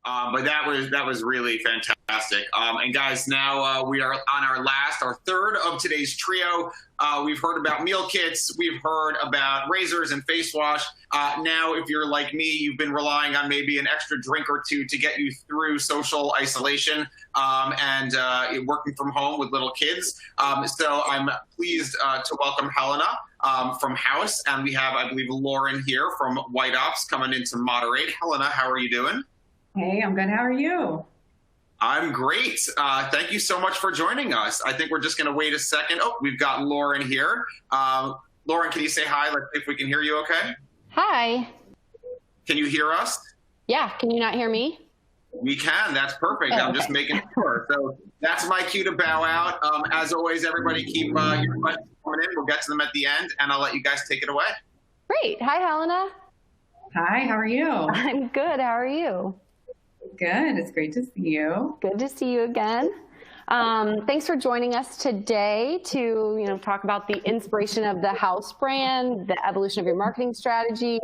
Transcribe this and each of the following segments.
But that was really fantastic. And guys, now we are on our third of today's trio. We've heard about meal kits. We've heard about razors and face wash. Now, if you're like me, you've been relying on maybe an extra drink or two to get you through social isolation and working from home with little kids. So I'm pleased to welcome Helena from Haus. And we have, I believe, Lauren here from White Ops coming in to moderate. Helena, how are you doing? Hey, I'm good. How are you? I'm great. Thank you so much for joining us. I think we're just going to wait a second. Oh, we've got Lauren here. Lauren, can you say hi? Let's see if we can hear you okay. Hi. Can you hear us? Yeah. Can you not hear me? We can. That's perfect. Oh, I'm just making sure. So that's my cue to bow out. As always, everybody keep your questions coming in. We'll get to them at the end, and I'll let you guys take it away. Great. Hi, Helena. Hi, how are you? I'm good. How are you? Good. It's great to see you. Good to see you again. Thanks for joining us today to talk about the inspiration of the Haus brand, the evolution of your marketing strategy,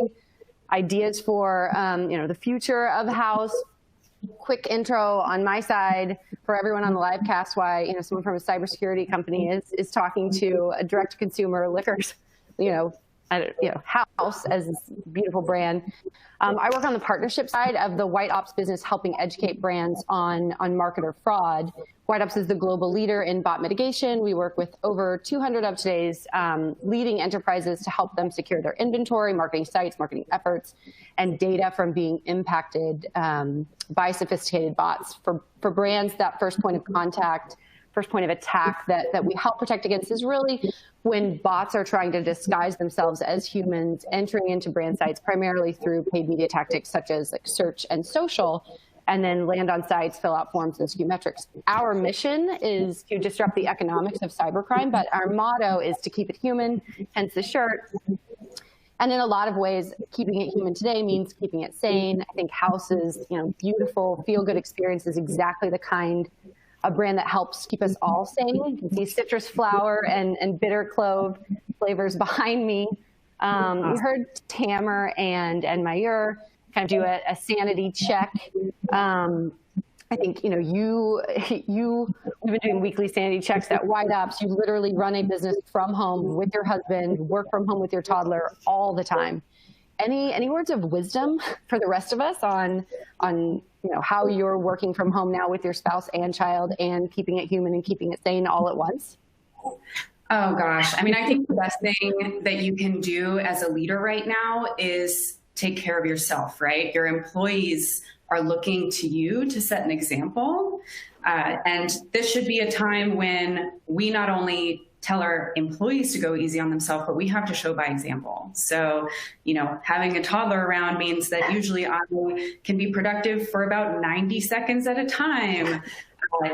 ideas for the future of Haus. Quick intro on my side for everyone on the live cast. Why someone from a cybersecurity company is talking to a direct-to-consumer liquors. Haus as this beautiful brand. I work on the partnership side of the White Ops business, helping educate brands on marketer fraud. White Ops is the global leader in bot mitigation. We work with over 200 of today's leading enterprises to help them secure their inventory, marketing sites, marketing efforts, and data from being impacted by sophisticated bots. For brands, that first point of contact, first point of attack that we help protect against is really when bots are trying to disguise themselves as humans, entering into brand sites primarily through paid media tactics such as like search and social, and then land on sites, fill out forms, and skew metrics. Our mission is to disrupt the economics of cybercrime, but our motto is to keep it human, hence the shirt. And in a lot of ways, keeping it human today means keeping it sane. I think Haus's beautiful, feel-good experience is exactly the kind of brand that helps keep us all sane. You can see citrus flower and bitter clove flavors behind me. You heard Tamer and Mayur kind of do a sanity check. I think we've been doing weekly sanity checks at White Ops. You literally run a business from home with your husband, work from home with your toddler all the time. Any words of wisdom for the rest of us on how you're working from home now with your spouse and child and keeping it human and keeping it sane all at once? Oh gosh. I mean, I think the best thing that you can do as a leader right now is take care of yourself, right? Your employees are looking to you to set an example. And this should be a time when we not only tell our employees to go easy on themselves, but we have to show by example. So, having a toddler around means that usually I can be productive for about 90 seconds at a time.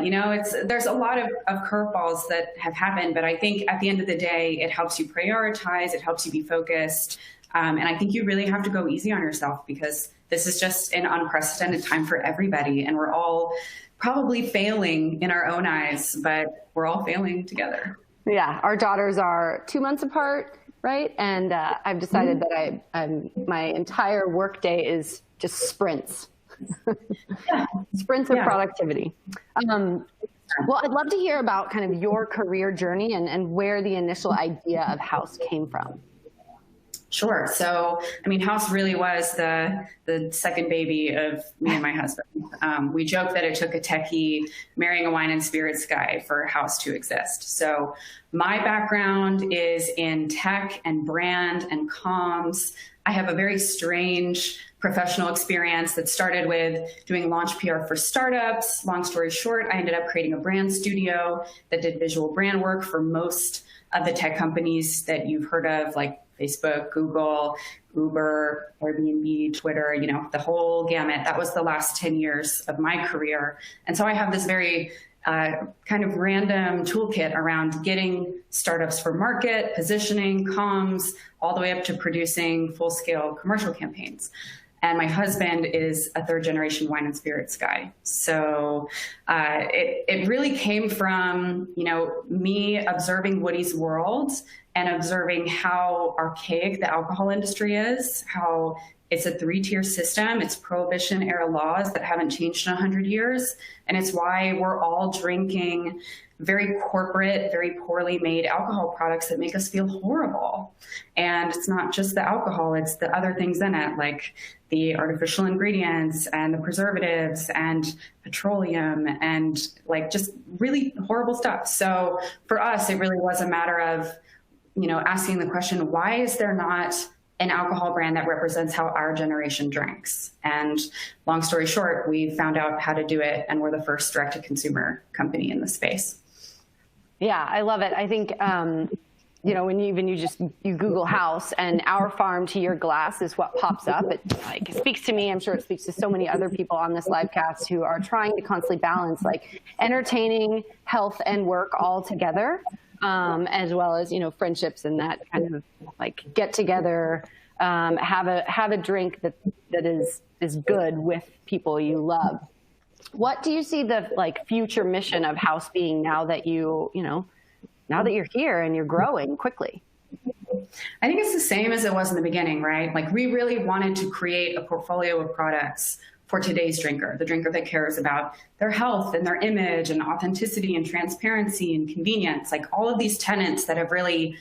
There's a lot of curveballs that have happened, but I think at the end of the day, it helps you prioritize, it helps you be focused. And I think you really have to go easy on yourself because this is just an unprecedented time for everybody. And we're all probably failing in our own eyes, but we're all failing together. Yeah, our daughters are 2 months apart, right? And I've decided that my entire work day is just sprints. Sprints of productivity. Well, I'd love to hear about kind of your career journey and where the initial idea of Haus came from. Sure. So, Haus really was the second baby of me and my husband. We joke that it took a techie marrying a wine and spirits guy for Haus to exist. So my background is in tech and brand and comms. I have a very strange professional experience that started with doing launch PR for startups. Long story short, I ended up creating a brand studio that did visual brand work for most of the tech companies that you've heard of, like Facebook, Google, Uber, Airbnb, Twitter, the whole gamut. That was the last 10 years of my career. And so I have this very kind of random toolkit around getting startups for market, positioning, comms, all the way up to producing full-scale commercial campaigns. And my husband is a third-generation wine and spirits guy. So it really came from, me observing Woody's World and observing how archaic the alcohol industry is, how It's a 3-tier system. It's Prohibition era laws that haven't changed in 100 years. And it's why we're all drinking very corporate, very poorly made alcohol products that make us feel horrible. And it's not just the alcohol, it's the other things in it, like the artificial ingredients and the preservatives and petroleum and like just really horrible stuff. So for us, it really was a matter of, asking the question, why is there not an alcohol brand that represents how our generation drinks? And long story short, we found out how to do it, and we're the first direct-to-consumer company in the space. Yeah, I love it. I think, when you Google Haus and our farm to your glass is what pops up. It speaks to me. I'm sure it speaks to so many other people on this live cast who are trying to constantly balance entertaining, health, and work all together, as well as, friendships and that kind of get together, have a drink that is good with people you love. What do you see the future mission of Haus being now that now that you're here and you're growing quickly? I think it's the same as it was in the beginning, right? We really wanted to create a portfolio of products for today's drinker, the drinker that cares about their health and their image and authenticity and transparency and convenience, all of these tenets that have really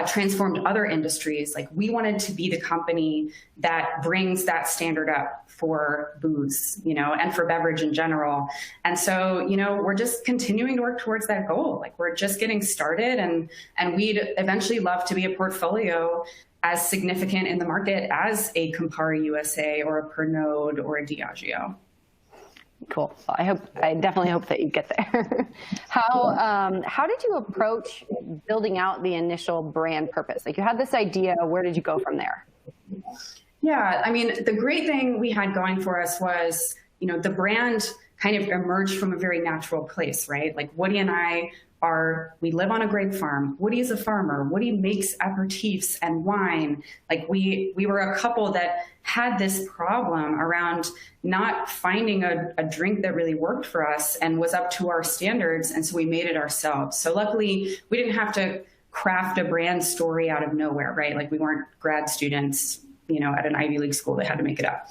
transformed other industries. We wanted to be the company that brings that standard up for booze, and for beverage in general. And so, we're just continuing to work towards that goal. We're just getting started, and we'd eventually love to be a portfolio as significant in the market as a Campari USA or a Pernod or a Diageo. Cool. Well, I definitely hope that you get there. How did you approach building out the initial brand purpose? You had this idea, where did you go from there? Yeah, the great thing we had going for us was, the brand kind of emerged from a very natural place, right? Woody and I we live on a grape farm. Woody is a farmer. Woody makes aperitifs and wine. We were a couple that had this problem around not finding a drink that really worked for us and was up to our standards. And so we made it ourselves. So luckily we didn't have to craft a brand story out of nowhere, right? We weren't grad students, at an Ivy League school that had to make it up.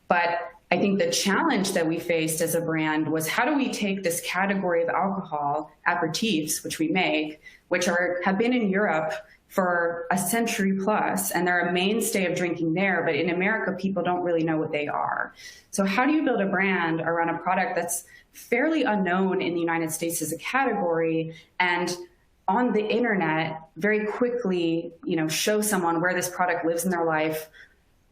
But I think the challenge that we faced as a brand was, how do we take this category of alcohol, aperitifs, which we make, which have been in Europe for a century plus, and they're a mainstay of drinking there, but in America, people don't really know what they are. So how do you build a brand around a product that's fairly unknown in the United States as a category, and on the internet very quickly, show someone where this product lives in their life,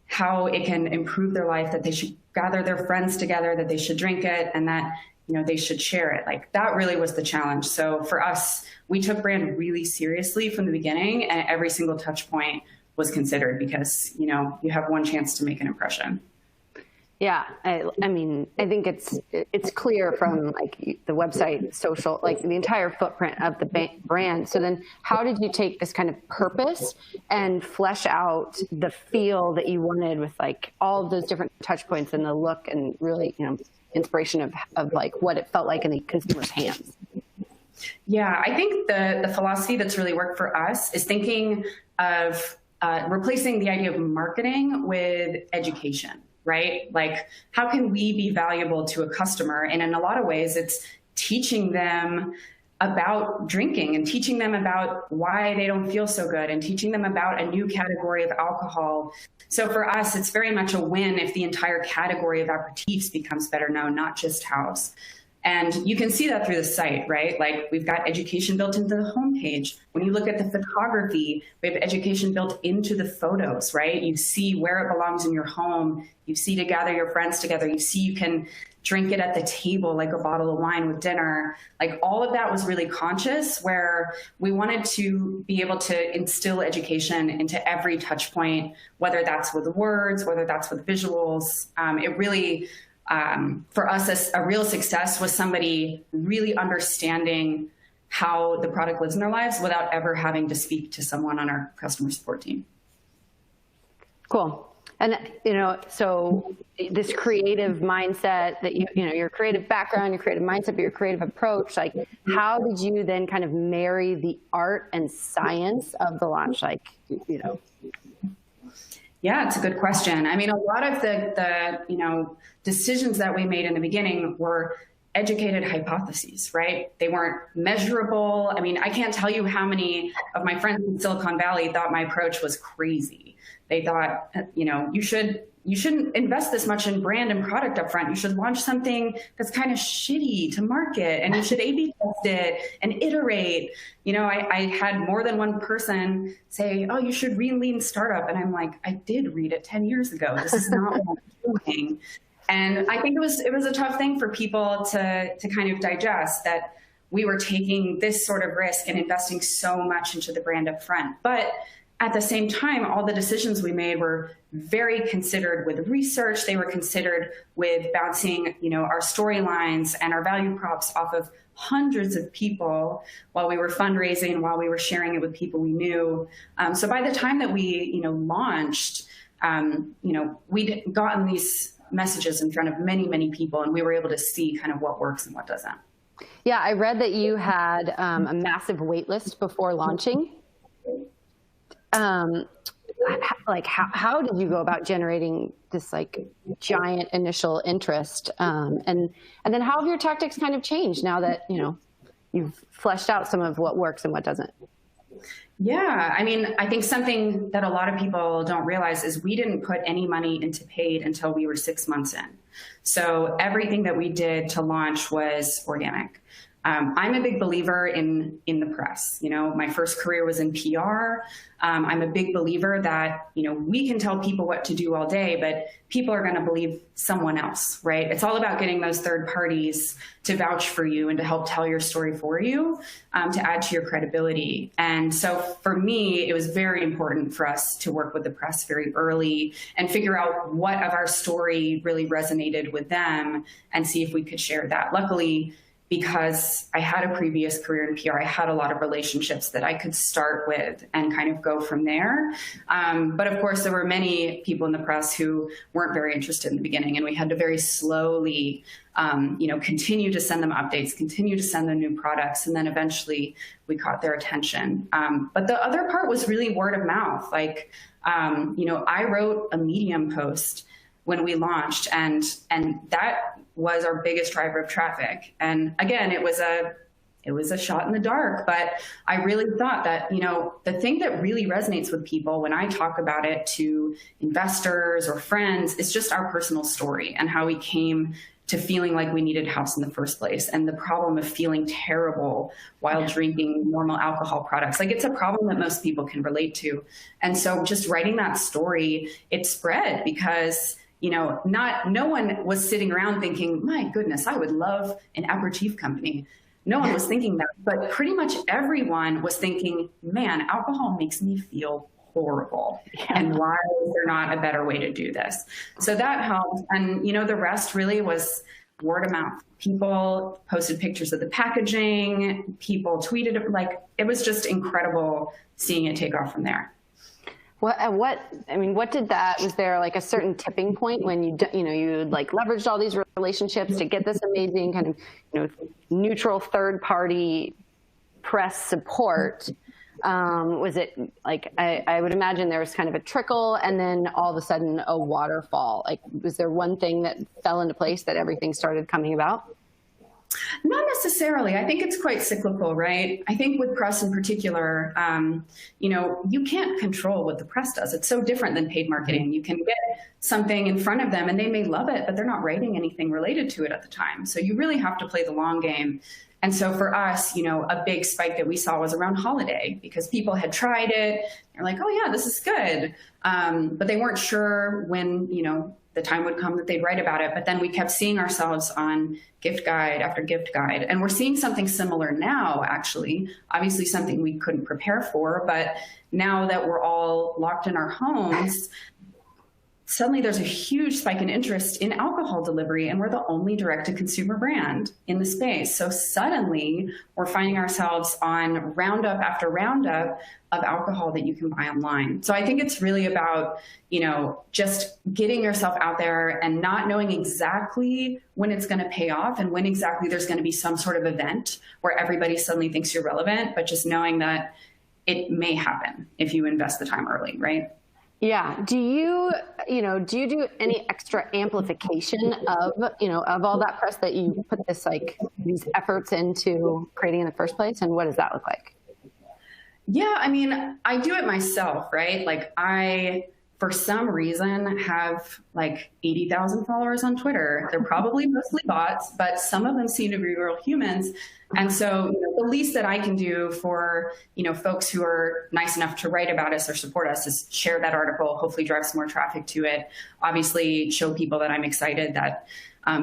how it can improve their life, that they should gather their friends together, that they should drink it, and that they should share it. That really was the challenge. So for us, we took brand really seriously from the beginning, and every single touch point was considered, because you have one chance to make an impression. Yeah, I think it's clear from the website, social, the entire footprint of the brand. So then how did you take this kind of purpose and flesh out the feel that you wanted with all of those different touch points and the look and really, inspiration of what it felt like in the consumer's hands? Yeah, I think the philosophy that's really worked for us is thinking of replacing the idea of marketing with education. Right? How can we be valuable to a customer? And in a lot of ways, it's teaching them about drinking and teaching them about why they don't feel so good and teaching them about a new category of alcohol. So for us, it's very much a win if the entire category of aperitifs becomes better known, not just Haus. And you can see that through the site, right? We've got education built into the homepage. When you look at the photography, we have education built into the photos, right? You see where it belongs in your home. You see to gather your friends together. You see you can drink it at the table like a bottle of wine with dinner. All of that was really conscious, where we wanted to be able to instill education into every touch point, whether that's with words, whether that's with visuals. It really... for us, a real success was somebody really understanding how the product lives in their lives without ever having to speak to someone on our customer support team. Cool. And, so this creative mindset that your creative background, your creative mindset, but your creative approach, how did you then kind of marry the art and science of the launch? Yeah, it's a good question. I mean, a lot of the decisions that we made in the beginning were educated hypotheses, right? They weren't measurable. I mean, I can't tell you how many of my friends in Silicon Valley thought my approach was crazy. They thought, you shouldn't invest this much in brand and product up front. You should launch something that's kind of shitty to market, and you should A/B test it and iterate. I had more than one person say, "Oh, you should read Lean Startup," and I'm like, "I did read it 10 years ago. This is not what I'm doing." And I think it was a tough thing for people to kind of digest, that we were taking this sort of risk and investing so much into the brand up front. But at the same time, all the decisions we made were very considered with research. They were considered with bouncing, our storylines and our value props off of hundreds of people while we were fundraising, while we were sharing it with people we knew. So by the time that we, launched, we'd gotten these messages in front of many, many people, and we were able to see kind of what works and what doesn't. Yeah, I read that you had a massive wait list before launching. How did you go about generating this giant initial interest? And then how have your tactics kind of changed now that, you've fleshed out some of what works and what doesn't? Yeah, I mean, I think something that a lot of people don't realize is we didn't put any money into paid until we were 6 months in. So everything that we did to launch was organic. I'm a big believer in the press. My first career was in PR. I'm a big believer that, we can tell people what to do all day, but people are going to believe someone else, right? It's all about getting those third parties to vouch for you and to help tell your story for you, to add to your credibility. And so for me, it was very important for us to work with the press very early and figure out what of our story really resonated with them and see if we could share that. Luckily, because I had a previous career in PR, I had a lot of relationships that I could start with and kind of go from there. But of course, there were many people in the press who weren't very interested in the beginning, and we had to very slowly, continue to send them updates, continue to send them new products, and then eventually we caught their attention. But the other part was really word of mouth. I wrote a Medium post when we launched, and that was our biggest driver of traffic. And again, it was a shot in the dark, but I really thought that, the thing that really resonates with people when I talk about it to investors or friends is just our personal story and how we came to feeling like we needed Haus in the first place, and the problem of feeling terrible while drinking normal alcohol products. It's a problem that most people can relate to. And so just writing that story, it spread because no one was sitting around thinking, my goodness, I would love an aperitif company. No one was thinking that, but pretty much everyone was thinking, man, alcohol makes me feel horrible. And why is there not a better way to do this? So that helped. And, the rest really was word of mouth. People posted pictures of the packaging, people tweeted it. It was just incredible seeing it take off from there. What did that, was there a certain tipping point when you leveraged all these relationships to get this amazing kind of, neutral third party press support? Was it I would imagine there was kind of a trickle and then all of a sudden a waterfall? Was there one thing that fell into place that everything started coming about? Not necessarily. I think it's quite cyclical, right? I think with press in particular, you can't control what the press does. It's so different than paid marketing. You can get something in front of them and they may love it, but they're not writing anything related to it at the time. So you really have to play the long game. And so for us, a big spike that we saw was around holiday because people had tried it. They're like, oh yeah, this is good. But they weren't sure when, the time would come that they'd write about it. But then we kept seeing ourselves on gift guide after gift guide. And we're seeing something similar now, actually. Obviously something we couldn't prepare for, but now that we're all locked in our homes, suddenly there's a huge spike in interest in alcohol delivery, and we're the only direct-to-consumer brand in the space. So suddenly we're finding ourselves on roundup after roundup of alcohol that you can buy online. So I think it's really about, just getting yourself out there and not knowing exactly when it's going to pay off and when exactly there's going to be some sort of event where everybody suddenly thinks you're relevant, but just knowing that it may happen if you invest the time early, right? Yeah. Do you do any extra amplification of, of all that press that you put these efforts into creating in the first place? And what does that look like? Yeah, I mean, I do it myself, right? Like I, for some reason, have like 80,000 followers on Twitter. They're probably mostly bots, but some of them seem to be real humans. And so the least that I can do for, folks who are nice enough to write about us or support us is share that article, hopefully drive some more traffic to it. Obviously show people that I'm excited that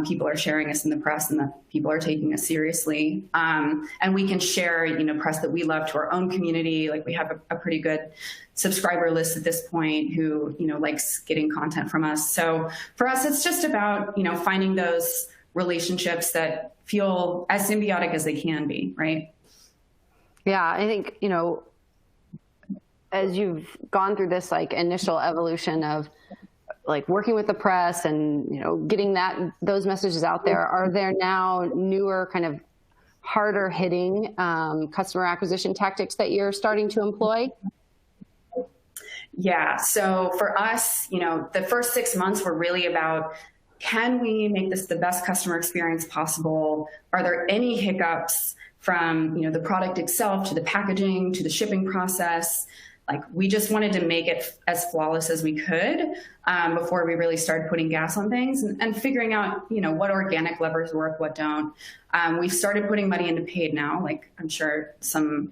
people are sharing us in the press and that people are taking us seriously. And we can share, press that we love to our own community. Like we have a pretty good subscriber list at this point who, likes getting content from us. So for us, it's just about, finding those relationships that feel as symbiotic as they can be, right? Yeah, I think, as you've gone through this initial evolution of working with the press and, getting those messages out there, are there now newer kind of harder hitting customer acquisition tactics that you're starting to employ? Yeah. So for us, the first 6 months were really about, can we make this the best customer experience possible? Are there any hiccups from, the product itself to the packaging to the shipping process? We just wanted to make it as flawless as we could before we really started putting gas on things and figuring out, what organic levers work, what don't. We've started putting money into paid now. I'm sure some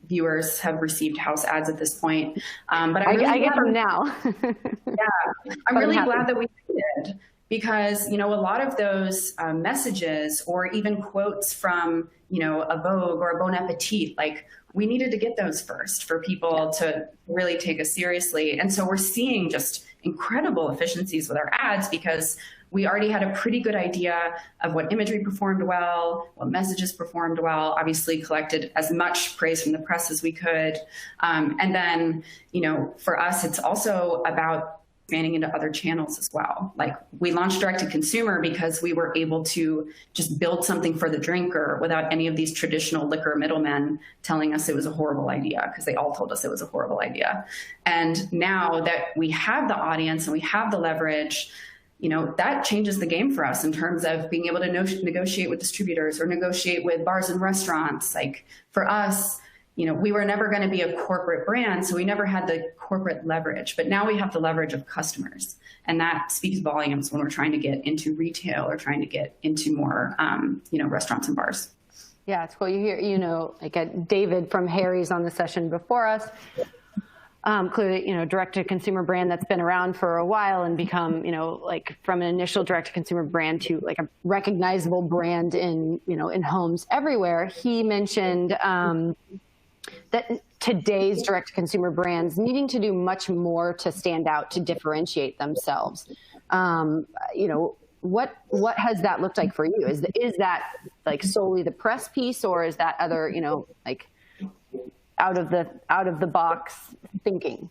viewers have received House ads at this point. But I get them now. Yeah, I'm really glad that we did, because, a lot of those messages or even quotes from, a Vogue or a Bon Appetit, we needed to get those first for people to really take us seriously. And so we're seeing just incredible efficiencies with our ads because we already had a pretty good idea of what imagery performed well, what messages performed well, obviously collected as much praise from the press as we could. And then, for us, it's also about expanding into other channels as well. We launched direct to consumer because we were able to just build something for the drinker without any of these traditional liquor middlemen telling us it was a horrible idea, because they all told us it was a horrible idea. And now that we have the audience and we have the leverage, that changes the game for us in terms of being able to negotiate with distributors or negotiate with bars and restaurants. For us, we were never going to be a corporate brand, so we never had the corporate leverage. But now we have the leverage of customers, and that speaks volumes when we're trying to get into retail or trying to get into more, restaurants and bars. Yeah, it's cool. You hear, David from Harry's on the session before us. Clearly, direct-to-consumer brand that's been around for a while and become, from an initial direct-to-consumer brand to a recognizable brand in homes everywhere. He mentioned that today's direct-to-consumer brands needing to do much more to stand out, to differentiate themselves. What has that looked like for you? Is that solely the press piece, or is that other, out of the box thinking?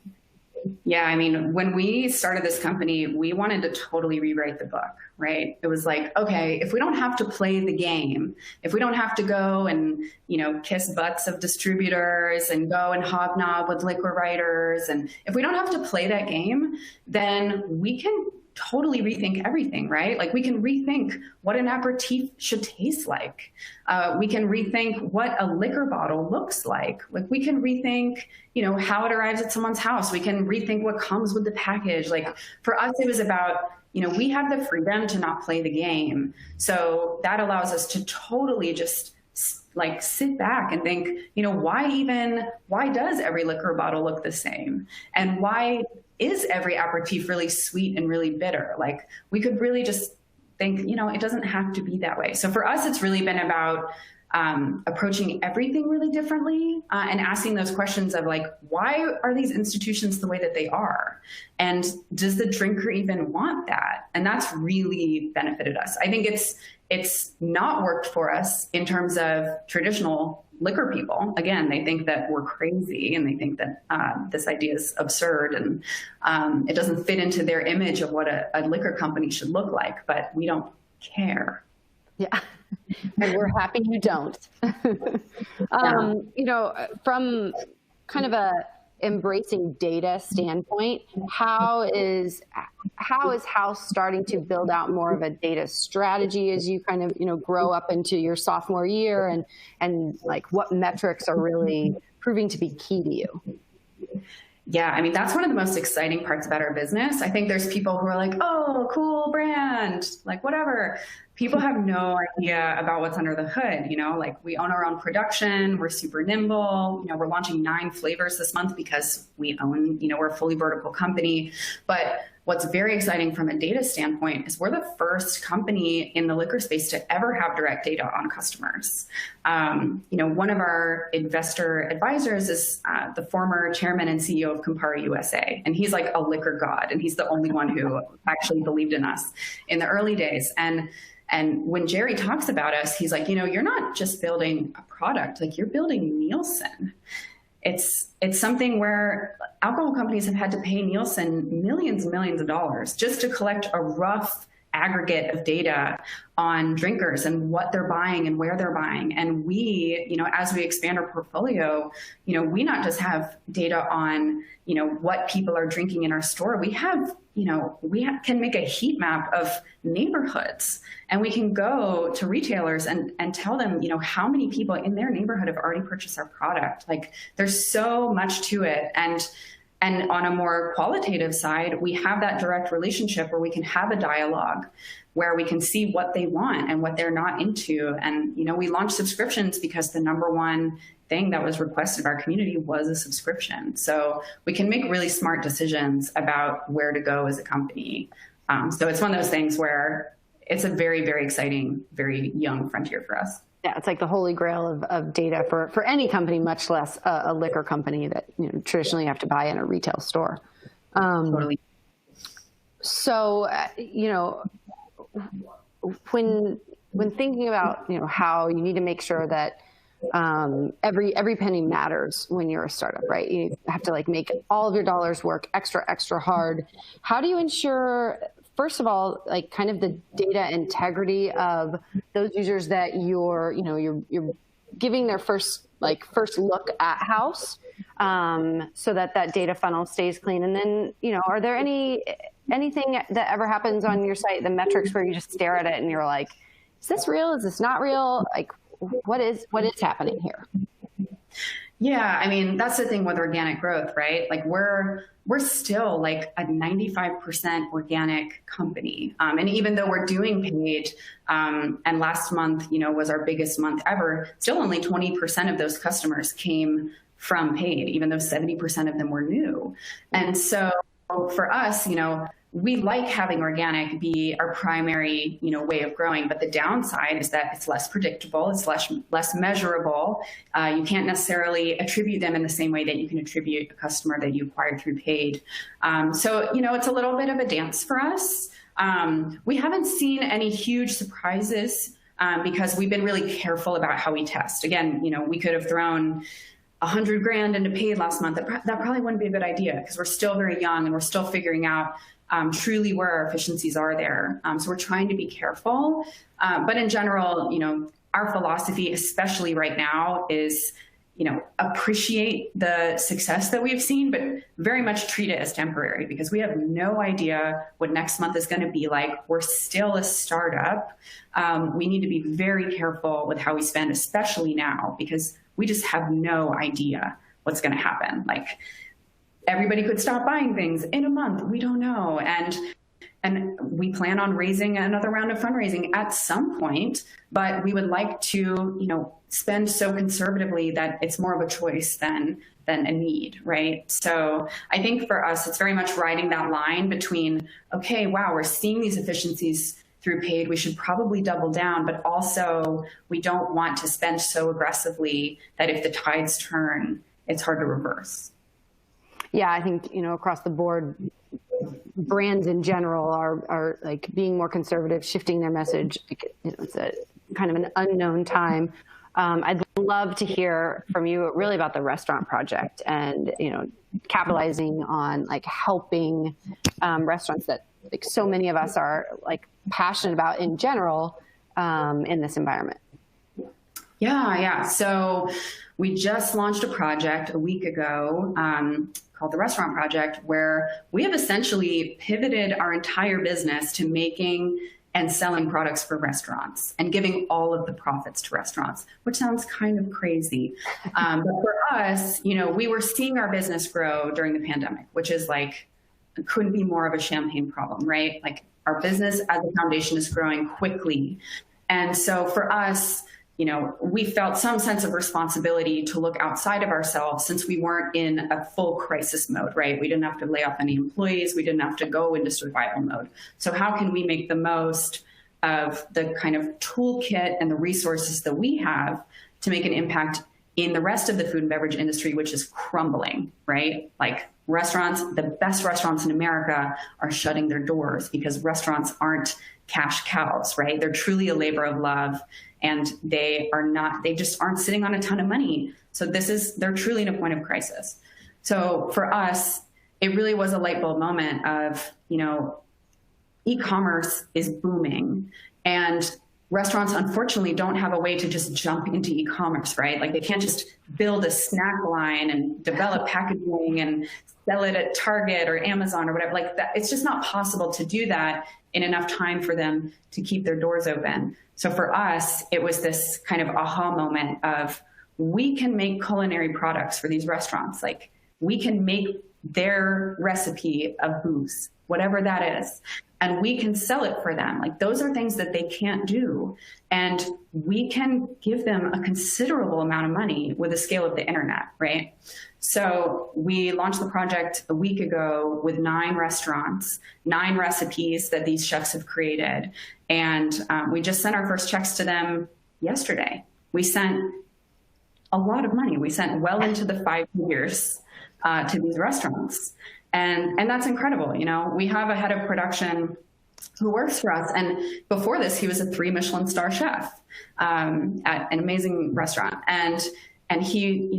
Yeah, I mean, when we started this company, we wanted to totally rewrite the book, right? It was okay, if we don't have to play the game, if we don't have to go and, kiss butts of distributors and go and hobnob with liquor writers, and if we don't have to play that game, then we can totally rethink everything, right? We can rethink what an aperitif should taste like. We can rethink what a liquor bottle looks like. We can rethink, how it arrives at someone's house. We can rethink what comes with the package. For us, it was about, we have the freedom to not play the game. So that allows us to totally just sit back and think, why does every liquor bottle look the same? And why is every aperitif really sweet and really bitter? We could really just think, it doesn't have to be that way. So for us, it's really been about approaching everything really differently and asking those questions of why are these institutions the way that they are? And does the drinker even want that? And that's really benefited us. I think it's not worked for us in terms of traditional liquor people. Again, they think that we're crazy and they think that this idea is absurd and it doesn't fit into their image of what a liquor company should look like, but we don't care. Yeah. And we're happy you don't. From kind of embracing data standpoint, how is House starting to build out more of a data strategy as you kind of, grow up into your sophomore year, and like what metrics are really proving to be key to you? Yeah, I mean, that's one of the most exciting parts about our business. I think there's people who are like, oh, cool brand, like whatever. People have no idea about what's under the hood, like we own our own production, we're super nimble, we're launching 9 flavors this month because we own, we're a fully vertical company. But what's very exciting from a data standpoint is we're the first company in the liquor space to ever have direct data on customers. One of our investor advisors is the former chairman and CEO of Campari USA. And he's like a liquor god. And he's the only one who actually believed in us in the early days. And when Jerry talks about us, he's like, you're not just building a product, like you're building Nielsen. It's something where alcohol companies have had to pay Nielsen millions and millions of dollars just to collect a rough aggregate of data on drinkers and what they're buying and where they're buying. And we, as we expand our portfolio, we not just have data on, what people are drinking in our store. We have, can make a heat map of neighborhoods, and we can go to retailers and tell them, how many people in their neighborhood have already purchased our product. Like there's so much to it. And on a more qualitative side, we have that direct relationship where we can have a dialogue where we can see what they want and what they're not into. And, we launched subscriptions because the number one thing that was requested of our community was a subscription. So we can make really smart decisions about where to go as a company. So it's one of those things where it's a very, very exciting, very young frontier for us. Yeah, it's like the holy grail of data for any company, much less a liquor company that traditionally you have to buy in a retail store. Totally. So, when thinking about how you need to make sure that every penny matters when you're a startup, right? You have to make all of your dollars work extra hard. How do you ensure, first of all, kind of the data integrity of those users that you're giving their first look at House, so that data funnel stays clean? And then, are there anything that ever happens on your site, the metrics where you just stare at it and you're like, is this real? Is this not real? Like, what is happening here? Yeah, I mean, that's the thing with organic growth, right? Like we're still like a 95% organic company. And even though we're doing paid, and last month, was our biggest month ever, still only 20% of those customers came from paid, even though 70% of them were new. And so for us, we like having organic be our primary, way of growing. But the downside is that it's less predictable. It's less measurable. You can't necessarily attribute them in the same way that you can attribute a customer that you acquired through paid. So, it's a little bit of a dance for us. We haven't seen any huge surprises because we've been really careful about how we test. Again, we could have thrown $100,000 into paid last month. That probably wouldn't be a good idea because we're still very young and we're still figuring out truly where our efficiencies are there. So we're trying to be careful. But in general, our philosophy, especially right now, is, appreciate the success that we've seen, but very much treat it as temporary because we have no idea what next month is going to be like. We're still a startup. We need to be very careful with how we spend, especially now, because we just have no idea what's going to happen. Like everybody could stop buying things in a month. We don't know. And we plan on raising another round of fundraising at some point, but we would like to, spend so conservatively that it's more of a choice than a need, right? So I think for us, it's very much riding that line between, okay, wow, we're seeing these efficiencies through paid, we should probably double down, but also we don't want to spend so aggressively that if the tides turn, it's hard to reverse. Yeah, I think, across the board, brands in general are like being more conservative, shifting their message. It's a kind of an unknown time. I'd love to hear from you really about the restaurant project and, capitalizing on helping restaurants that so many of us are passionate about in general in this environment. Yeah. So we just launched a project a week ago called the Restaurant Project, where we have essentially pivoted our entire business to making and selling products for restaurants and giving all of the profits to restaurants, which sounds kind of crazy. But for us, we were seeing our business grow during the pandemic, which is like, couldn't be more of a champagne problem, right? Like our business as a foundation is growing quickly. And so for us, we felt some sense of responsibility to look outside of ourselves since we weren't in a full crisis mode, right? We didn't have to lay off any employees. We didn't have to go into survival mode. So how can we make the most of the kind of toolkit and the resources that we have to make an impact in the rest of the food and beverage industry, which is crumbling, right? Like restaurants, the best restaurants in America are shutting their doors because restaurants aren't cash cows, right? They're truly a labor of love. And they just aren't sitting on a ton of money. So they're truly in a point of crisis. So for us, it really was a light bulb moment of, e-commerce is booming and restaurants unfortunately don't have a way to just jump into e-commerce, right? Like they can't just build a snack line and develop packaging and sell it at Target or Amazon or whatever like that. It's just not possible to do that in enough time for them to keep their doors open. So for us, it was this kind of aha moment of we can make culinary products for these restaurants. Like we can make their recipe of booze, whatever that is, and we can sell it for them. Like those are things that they can't do. And we can give them a considerable amount of money with the scale of the internet, right? So we launched the project a week ago with 9 restaurants, 9 recipes that these chefs have created. And we just sent our first checks to them yesterday. We sent a lot of money. We sent well into the 5 figures to these restaurants. And that's incredible. We have a head of production who works for us. And before this, he was a 3 Michelin star chef at an amazing restaurant. And he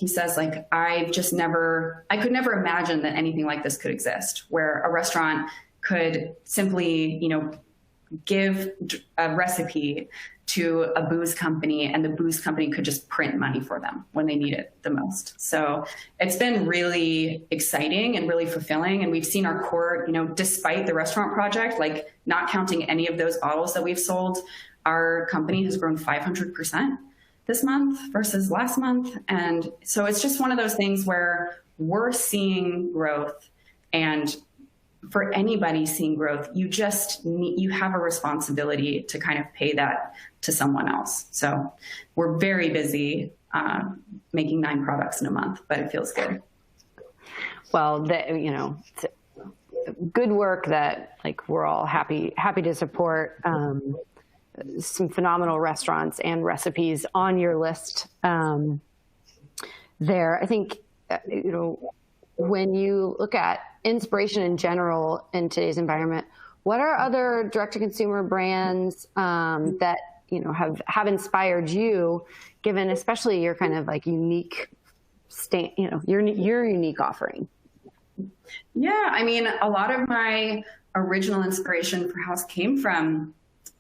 says, like, I could never imagine that anything like this could exist, where a restaurant could simply, give a recipe to a booze company and the booze company could just print money for them when they need it the most. So it's been really exciting and really fulfilling. And we've seen our core, despite the restaurant project, like not counting any of those bottles that we've sold, our company has grown 500% this month versus last month. And so it's just one of those things where we're seeing growth, and for anybody seeing growth, you have a responsibility to kind of pay that to someone else. So we're very busy making 9 products in a month, but it feels good. Well, good work that like we're all happy to support. Some phenomenal restaurants and recipes on your list there. I think, when you look at inspiration in general in today's environment, what are other direct-to-consumer brands that have inspired you, given especially your kind of like unique your unique offering? Yeah, I mean, a lot of my original inspiration for Haus came from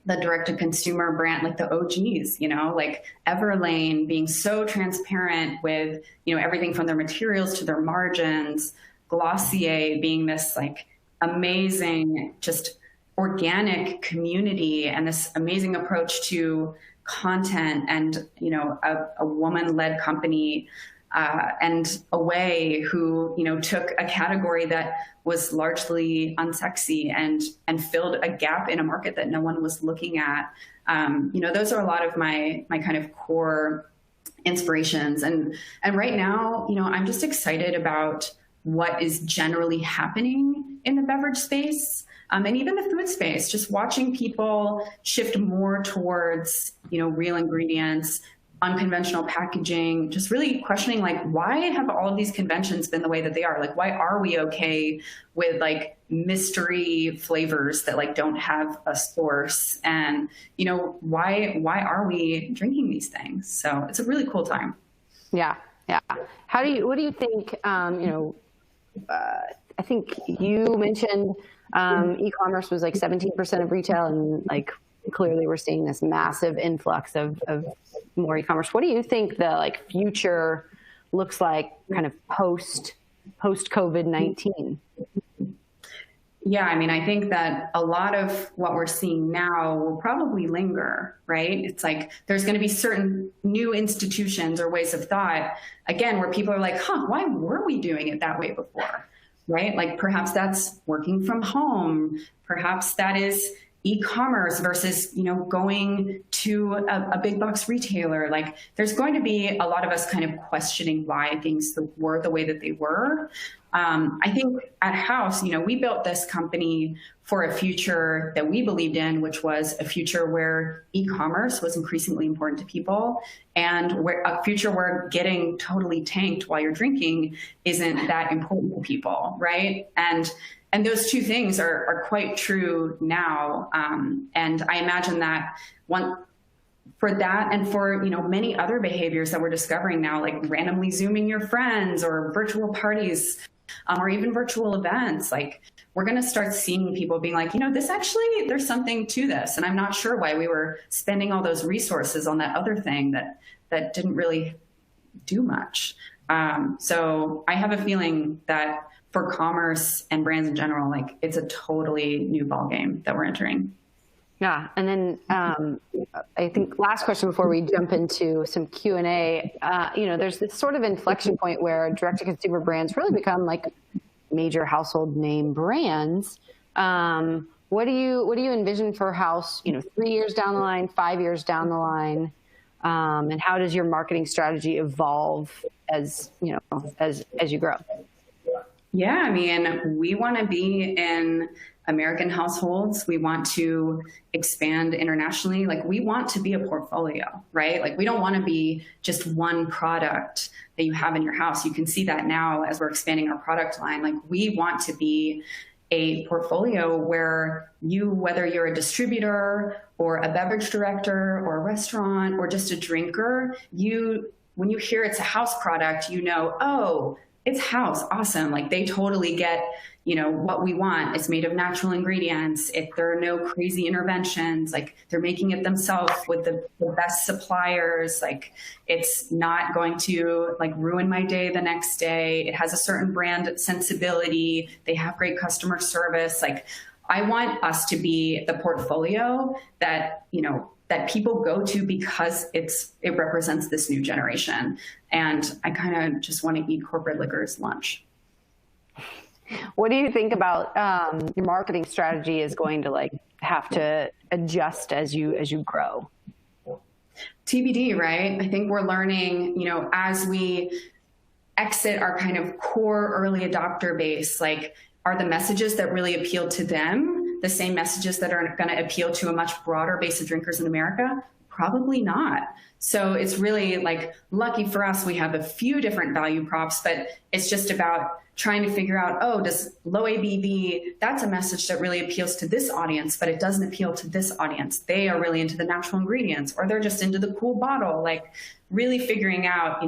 the direct-to-consumer brand, like the OGs, like Everlane being so transparent with, everything from their materials to their margins, Glossier being this like amazing, just organic community and this amazing approach to content and, a woman-led company, and Away, who, took a category that was largely unsexy and filled a gap in a market that no one was looking at. Those are a lot of my kind of core inspirations. And right now, I'm just excited about what is generally happening in the beverage space, and even the food space, just watching people shift more towards, real ingredients, unconventional packaging, just really questioning, like, why have all of these conventions been the way that they are? Like, why are we okay with like mystery flavors that like don't have a source? And, why are we drinking these things? So it's a really cool time. Yeah. Yeah. What do you think, I think you mentioned e-commerce was like 17% of retail, and like clearly we're seeing this massive influx of more e-commerce. What do you think the future looks like kind of post COVID-19? Yeah, I mean, I think that a lot of what we're seeing now will probably linger, right? It's like there's going to be certain new institutions or ways of thought, again, where people are like, why were we doing it that way before, right? Like perhaps that's working from home. Perhaps that is e-commerce versus, going to a big box retailer. Like there's going to be a lot of us kind of questioning why things were the way that they were. I think at Haus, we built this company for a future that we believed in, which was a future where e-commerce was increasingly important to people, and a future where getting totally tanked while you're drinking isn't that important to people, right? And those two things are quite true now. And I imagine that for that and for many other behaviors that we're discovering now, like randomly Zooming your friends or virtual parties, or even virtual events, like we're going to start seeing people being like, this actually, there's something to this. And I'm not sure why we were spending all those resources on that other thing that didn't really do much. So I have a feeling that for commerce and brands in general, like it's a totally new ballgame that we're entering. Yeah. And then I think last question before we jump into some Q&A, there's this sort of inflection point where direct-to-consumer brands really become like major household name brands. What do you envision for Haus, 3 years down the line, 5 years down the line? And how does your marketing strategy evolve as you grow? Yeah, I mean, we want to be in American households. We want to expand internationally. Like we want to be a portfolio, right? Like we don't want to be just one product that you have in your house. You can see that now as we're expanding our product line. Like we want to be a portfolio where whether you're a distributor or a beverage director or a restaurant or just a drinker, when you hear it's a Haus product, oh, it's Haus, awesome. Like they totally get, what we want. It's made of natural ingredients. There are no crazy interventions. Like they're making it themselves with the best suppliers. Like it's not going to like ruin my day the next day. It has a certain brand sensibility. They have great customer service. Like I want us to be the portfolio that, that people go to because it represents this new generation. And I kind of just want to eat corporate liquor's lunch. What do you think about your marketing strategy is going to have to adjust as you grow? TBD, right? I think we're learning, as we exit our kind of core early adopter base, like are the messages that really appeal to them the same messages that are going to appeal to a much broader base of drinkers in America? Probably not. So it's really like lucky for us, we have a few different value props, but it's just about trying to figure out, does low ABV, that's a message that really appeals to this audience, but it doesn't appeal to this audience. They are really into the natural ingredients, or they're just into the cool bottle. Like really figuring out,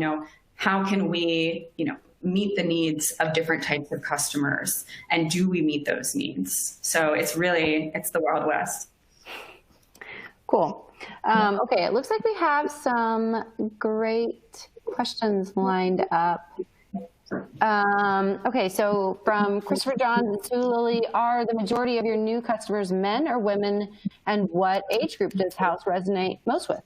how can we, meet the needs of different types of customers, and do we meet those needs? So it's the Wild West. Cool. Okay, it looks like we have some great questions lined up. Okay, so from Christopher John and Sue Lilly, are the majority of your new customers men or women, and what age group does Haus resonate most with?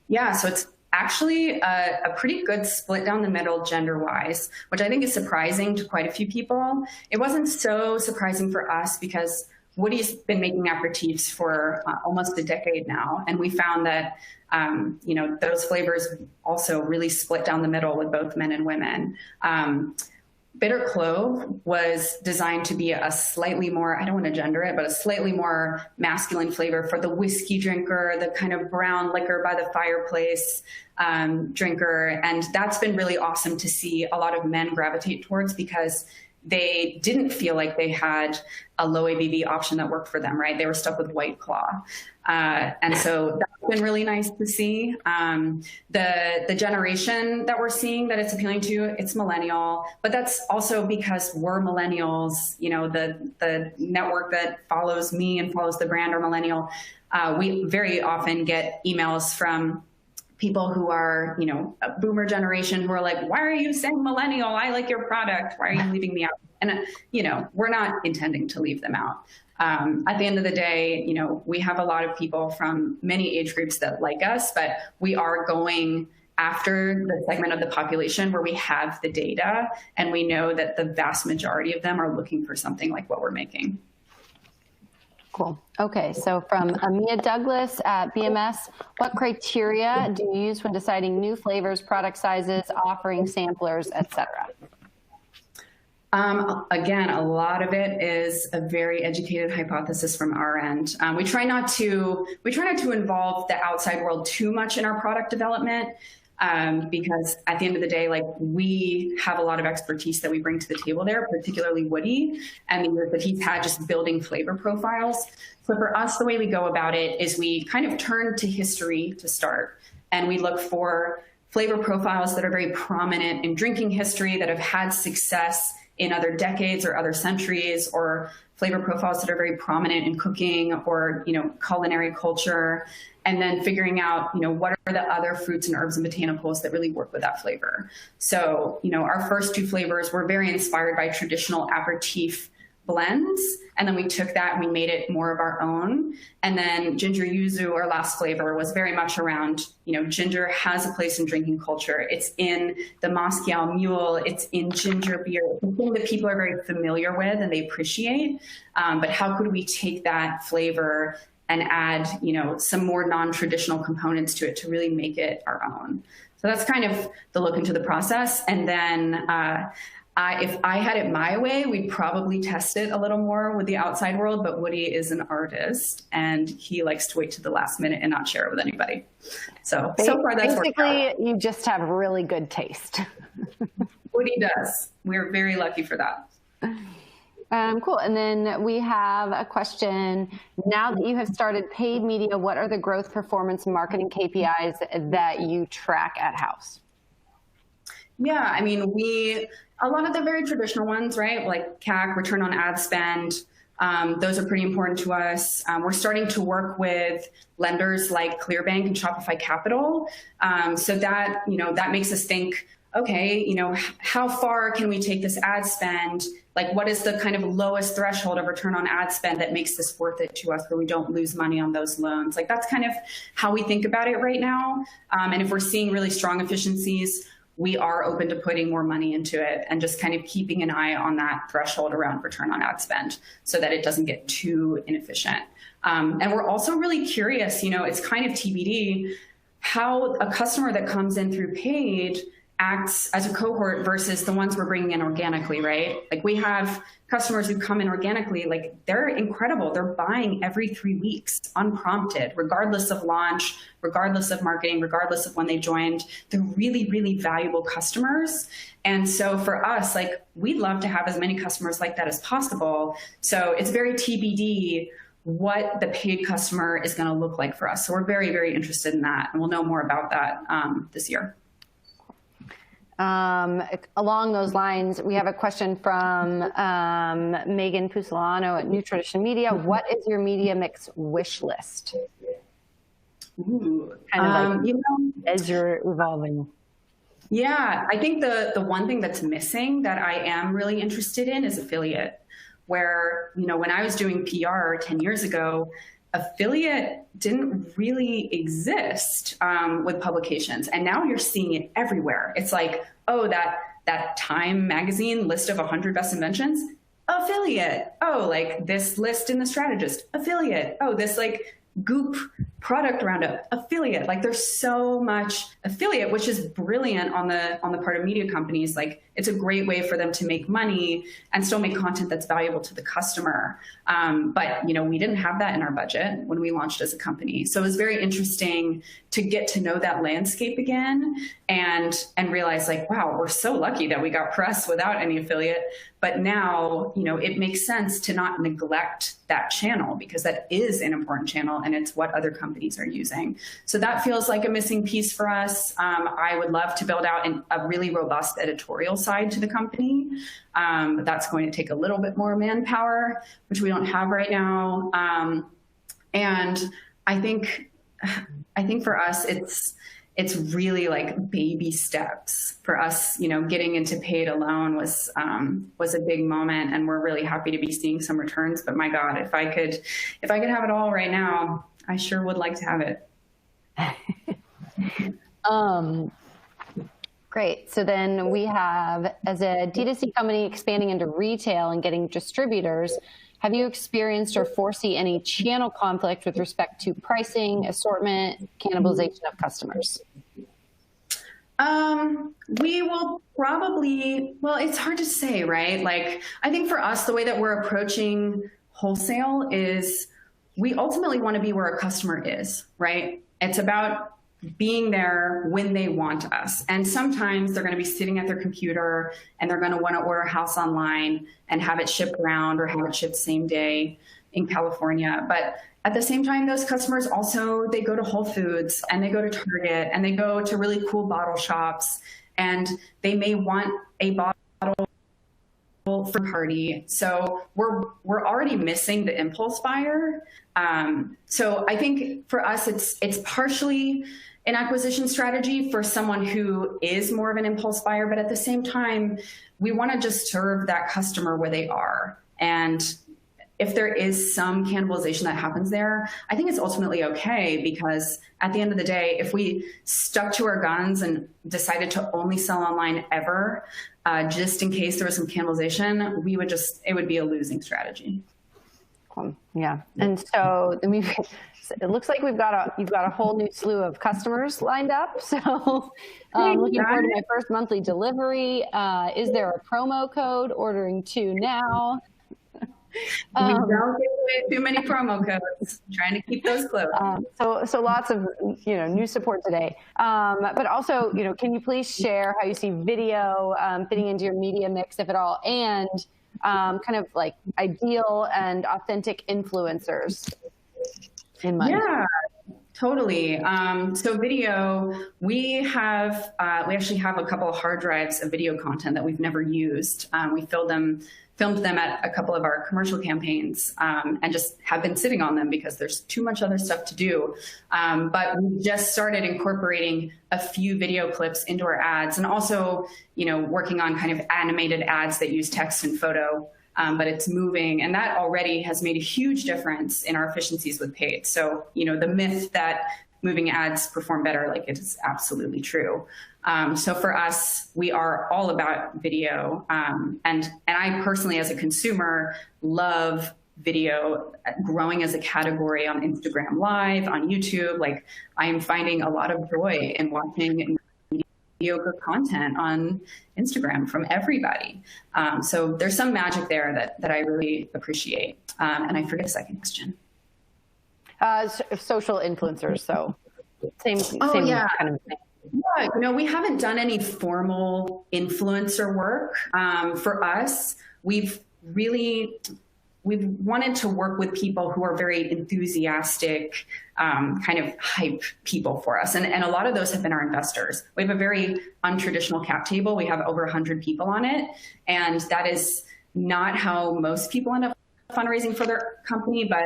Yeah, so it's actually a pretty good split down the middle gender-wise, which I think is surprising to quite a few people. It wasn't so surprising for us because Woody's been making aperitifs for almost a decade now, and we found that those flavors also really split down the middle with both men and women. Bitter clove was designed to be a slightly more, I don't want to gender it, but a slightly more masculine flavor for the whiskey drinker, the kind of brown liquor by the fireplace drinker. And that's been really awesome to see a lot of men gravitate towards, because they didn't feel like they had a low ABV option that worked for them, right? They were stuck with White Claw. And so that's been really nice to see. The generation that we're seeing that it's appealing to, it's millennial, but that's also because we're millennials. The network that follows me and follows the brand are millennial. We very often get emails from people who are, a boomer generation who are like, why are you saying millennial? I like your product. Why are you leaving me out? And, we're not intending to leave them out. At the end of the day, we have a lot of people from many age groups that like us, but we are going after the segment of the population where we have the data and we know that the vast majority of them are looking for something like what we're making. Cool. Okay, so from Amia Douglas at BMS, what criteria do you use when deciding new flavors, product sizes, offering samplers, et cetera? Again, a lot of it is a very educated hypothesis from our end. We try not to involve the outside world too much in our product development. Because at the end of the day, like, we have a lot of expertise that we bring to the table there, particularly Woody, and the years that he's had just building flavor profiles. So for us, the way we go about it is we kind of turn to history to start, and we look for flavor profiles that are very prominent in drinking history, that have had success in other decades or other centuries, or flavor profiles that are very prominent in cooking or, culinary culture. And then figuring out, what are the other fruits and herbs and botanicals that really work with that flavor. So, our first two flavors were very inspired by traditional aperitif blends. And then we took that and we made it more of our own. And then ginger yuzu, our last flavor, was very much around, ginger has a place in drinking culture. It's in the Moscow Mule. It's in ginger beer. It's something that people are very familiar with and they appreciate. But how could we take that flavor and add, some more non-traditional components to it to really make it our own? So that's kind of the look into the process. And then if I had it my way, we'd probably test it a little more with the outside world, but Woody is an artist and he likes to wait to the last minute and not share it with anybody. So far that's basically, you just have really good taste. Woody does. We're very lucky for that. Cool. And then we have a question. Now that you have started paid media, what are the growth, performance, marketing KPIs that you track at Haus? Yeah, I mean, a lot of the very traditional ones, right? Like CAC, return on ad spend. Those are pretty important to us. We're starting to work with lenders like ClearBank and Shopify Capital. So that, that makes us think, okay, how far can we take this ad spend? Like, what is the kind of lowest threshold of return on ad spend that makes this worth it to us where we don't lose money on those loans? Like, that's kind of how we think about it right now. And if we're seeing really strong efficiencies, we are open to putting more money into it and just kind of keeping an eye on that threshold around return on ad spend so that it doesn't get too inefficient. And we're also really curious, it's kind of TBD, how a customer that comes in through paid acts as a cohort versus the ones we're bringing in organically, right? Like, we have customers who come in organically, like, they're incredible. They're buying every 3 weeks, unprompted, regardless of launch, regardless of marketing, regardless of when they joined. They're really, really valuable customers. And so for us, like, we'd love to have as many customers like that as possible. So it's very TBD what the paid customer is going to look like for us. So we're very, very interested in that. And we'll know more about that this year. Along those lines, we have a question from Megan Pusilano at New Tradition Media. What is your media mix wish list? Ooh, kind of like, as you're evolving. Yeah, I think the one thing that's missing that I am really interested in is affiliate, where, when I was doing PR 10 years ago, affiliate didn't really exist with publications. And now you're seeing it everywhere. It's like, oh, that Time magazine list of 100 best inventions, affiliate. Oh, like this list in The Strategist, affiliate. Oh, this like Goop product roundup, affiliate. Like, there's so much affiliate, which is brilliant on the part of media companies. Like, it's a great way for them to make money and still make content that's valuable to the customer. But we didn't have that in our budget when we launched as a company. So it was very interesting to get to know that landscape again and realize, like, wow, we're so lucky that we got press without any affiliate. But now, it makes sense to not neglect that channel, because that is an important channel and it's what other companies are using. So that feels like a missing piece for us. I would love to build out a really robust editorial side to the company. But that's going to take a little bit more manpower, which we don't have right now. And I think for us, it's really like baby steps for us. Getting into paid alone was a big moment, and we're really happy to be seeing some returns. But my God, if I could have it all right now, I sure would like to have it. Great. So then we have, as a D2C company expanding into retail and getting distributors, have you experienced or foresee any channel conflict with respect to pricing, assortment, cannibalization of customers? We will probably, well, it's hard to say, right? Like, I think for us, the way that we're approaching wholesale is we ultimately want to be where a customer is, right? It's about being there when they want us. And sometimes they're going to be sitting at their computer and they're going to want to order a house online and have it shipped around or have it shipped same day in California. But at the same time, those customers also, they go to Whole Foods and they go to Target and they go to really cool bottle shops, and they may want a bottle for party. So we're already missing the impulse buyer. So I think for us, it's partially an acquisition strategy for someone who is more of an impulse buyer, but at the same time, we want to just serve that customer where they are. And if there is some cannibalization that happens there, I think it's ultimately okay, because at the end of the day, if we stuck to our guns and decided to only sell online ever, just in case there was some cannibalization, it would be a losing strategy. Yeah. And so then it looks like you've got a whole new slew of customers lined up. So looking forward to my first monthly delivery. Is there a promo code? Ordering 2 now. We don't give away too many promo codes. Trying to keep those close. So lots of new support today. But also, can you please share how you see video fitting into your media mix, if at all, and kind of like ideal and authentic influencers in mind? Yeah, totally. So video, we actually have a couple of hard drives of video content that we've never used. We filmed them at a couple of our commercial campaigns, and just have been sitting on them because there's too much other stuff to do. But we just started incorporating a few video clips into our ads, and also, working on kind of animated ads that use text and photo, but it's moving. And that already has made a huge difference in our efficiencies with paid. So, the myth that moving ads perform better, like, it is absolutely true. So for us, we are all about video. And I personally, as a consumer, love video growing as a category on Instagram Live, on YouTube. Like, I am finding a lot of joy in watching mediocre content on Instagram from everybody. So there's some magic there that I really appreciate. And I forget a second question. Social influencers. So same yeah. kind of thing. Yeah, we haven't done any formal influencer work. For us, we've wanted to work with people who are very enthusiastic, kind of hype people for us. And a lot of those have been our investors. We have a very untraditional cap table. We have over 100 people on it. And that is not how most people end up fundraising for their company, but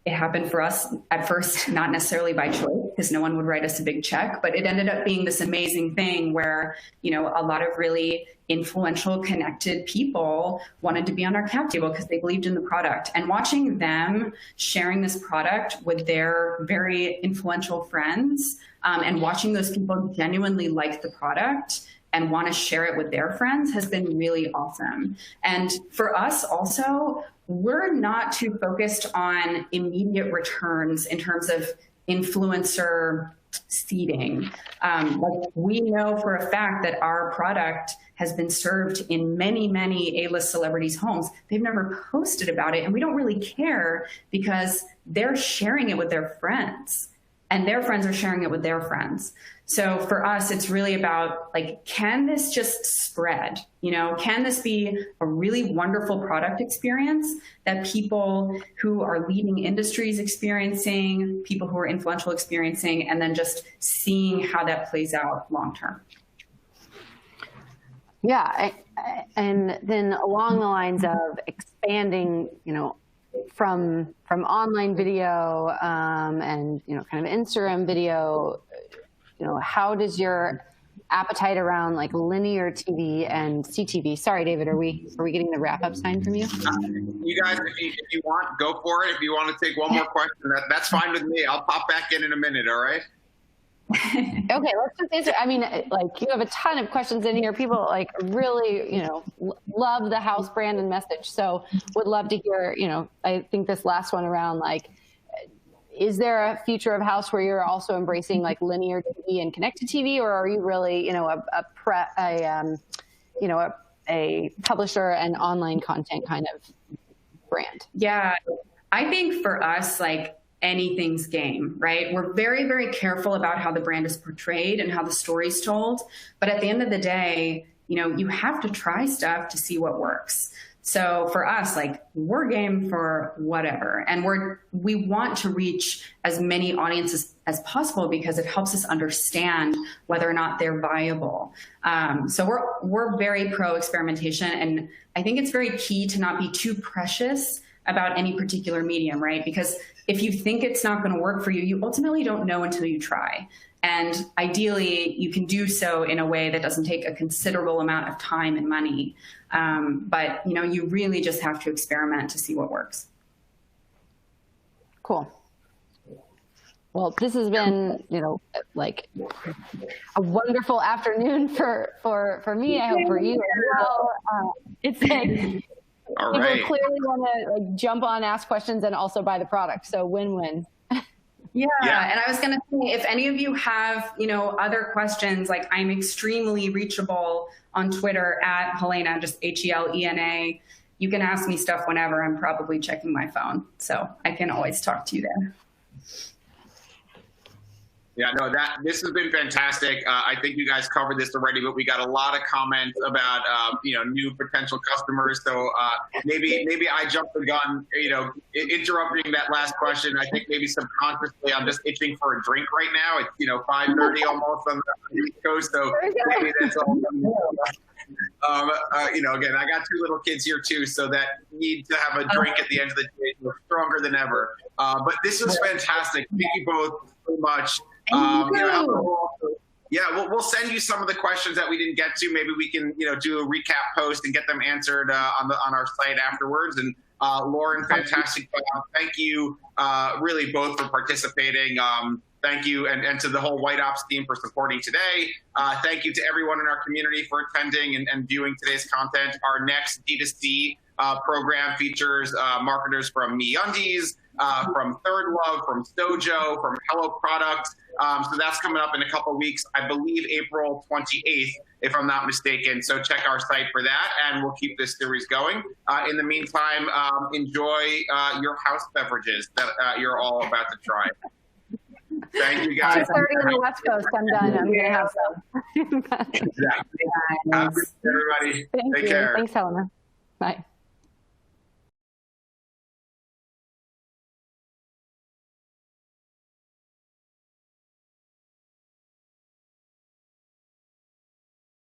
it happened for us at first, not necessarily by choice, because no one would write us a big check, but it ended up being this amazing thing where, a lot of really influential, connected people wanted to be on our cap table because they believed in the product. And watching them sharing this product with their very influential friends, and watching those people genuinely like the product and want to share it with their friends has been really awesome. And for us also, we're not too focused on immediate returns in terms of influencer seeding. We know for a fact that our product has been served in many, many A-list celebrities' homes. They've never posted about it, and we don't really care because they're sharing it with their friends, and their friends are sharing it with their friends. So for us, it's really about, like, can this just spread? Can this be a really wonderful product experience that people who are leading industries experiencing, people who are influential experiencing, and then just seeing how that plays out long term? Yeah, and then along the lines of expanding, from online video and kind of Instagram video, how does your appetite around like linear TV and CTV? Sorry, David, are we getting the wrap up sign from you? You guys, if you want, go for it. If you want to take one more question, that's fine with me. I'll pop back in a minute. All right. Okay, let's just answer. I mean, like, you have a ton of questions in here. People like really, love the Haus brand and message. So would love to hear, I think this last one around like, is there a future of Haus where you're also embracing like linear TV and connected TV, or are you really, a publisher and online content kind of brand? Yeah, I think for us, like, anything's game, right? We're very, very careful about how the brand is portrayed and how the story's told. But at the end of the day, you have to try stuff to see what works. So for us, like, we're game for whatever. And we want to reach as many audiences as possible because it helps us understand whether or not they're viable. So we're very pro experimentation. And I think it's very key to not be too precious about any particular medium, right? Because if you think it's not going to work for you, you ultimately don't know until you try. And ideally, you can do so in a way that doesn't take a considerable amount of time and money. But, you really just have to experiment to see what works. Cool. Well, this has been, like a wonderful afternoon for me. I hope for you as well. It's like, all right. People clearly want to like jump on, ask questions, and also buy the product. So win-win. Yeah. And I was going to say, if any of you have, other questions, like, I'm extremely reachable on Twitter at Helena, just Helena. You can ask me stuff whenever. I'm probably checking my phone. So I can always talk to you there. Yeah, no, this has been fantastic. I think you guys covered this already, but we got a lot of comments about new potential customers. So maybe I jumped the gun, interrupting that last question. I think maybe subconsciously I'm just itching for a drink right now. It's 5:30 almost on the East Coast, so maybe that's all. Again, I got 2 little kids here too, so that need to have a drink at the end of the day. We're stronger than ever. But this was fantastic. Thank you both so much. We'll send you some of the questions that we didn't get to. Maybe we can, do a recap post and get them answered on our site afterwards. And Lauren, fantastic job. Thank you, really both for participating. Thank you, and to the whole White Ops team for supporting today. Thank you to everyone in our community for attending and viewing today's content. Our next D2C program features marketers from MeUndies, from Third Love, from Stojo, from Hello Products. So that's coming up in a couple of weeks, I believe April 28th, if I'm not mistaken. So check our site for that, and we'll keep this series going. In the meantime, enjoy your Haus beverages that you're all about to try. Thank you, guys. 2:30 on the West Coast. I'm done. I'm going to have some. Exactly. Have a good day, everybody. Thank Take you. care. Thanks, Helena. Bye.